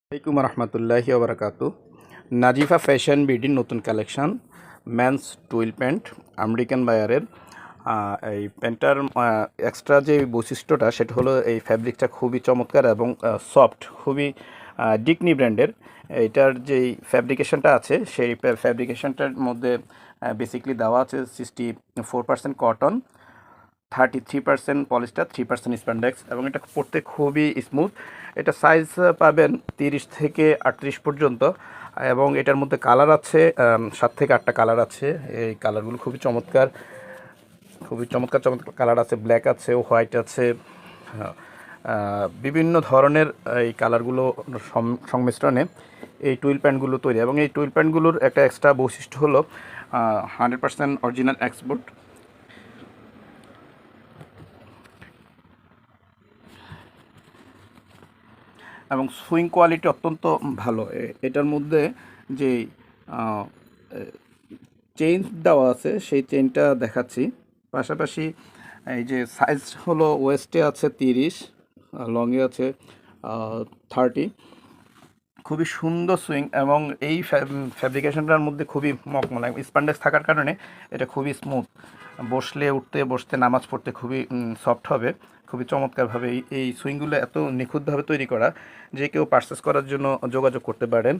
আসসালামাইকুম রহমতুল্লাহি ওবরাকাতু। নাজিফা ফ্যাশন বিডির নতুন collection men's twill pant American বায়ারের। এই প্যান্টটার এক্সট্রা যে বৈশিষ্ট্যটা সেটা হলো এই ফ্যাব্রিকটা খুবই চমৎকার এবং সফট, খুবই ডিকনি ব্র্যান্ডের। এটার যেই ফ্যাব্রিকেশনটা আছে সেই ফ্যাব্রিকেশনটার মধ্যে বেসিকলি দেওয়া আছে 64% কটন, 33% পলিস্টার, 3% স্প্যান্ডেক্স এবং এটা পড়তে খুবই স্মুথ। এটা সাইজ পাবেন 30 থেকে 38 পর্যন্ত এবং এটার মধ্যে কালার আছে 7 থেকে 8টা কালার আছে। এই কালারগুলো খুবই চমৎকার, খুবই চমৎকার চমৎকার কালার আছে। ব্ল্যাক আছে, হোয়াইট আছে, বিভিন্ন ধরনের এই কালারগুলো সংমিশ্রণে এই টুইল প্যান্টগুলো তৈরি। এবং এই টুইল প্যান্টগুলোর একটা এক্সট্রা বৈশিষ্ট্য হলো 100% অরিজিনাল এক্সপোর্ট এবং সুইং কোয়ালিটি অত্যন্ত ভালো। এটার মধ্যে যে চেইন দেওয়া আছে সেই চেইনটা দেখাচ্ছি। পাশাপাশি এই যে সাইজ হলো ওয়েস্টে আছে 30, লংয়ে আছে 30। খুবই সুন্দর সুইং এবং এই ফ্যাব্রিকেশনটার মধ্যে খুবই মকমল স্প্যান্ডেক্স থাকার কারণে এটা খুবই স্মুথ। বসলে উঠতে বসতে নামাজ পড়তে খুবই সফট হবে। খুবই চমৎকারভাবে এই সুইংগুলো এত নিখুঁতভাবে তৈরি করা যে কেউ পারচেস করার জন্য যোগাযোগ করতে পারেন।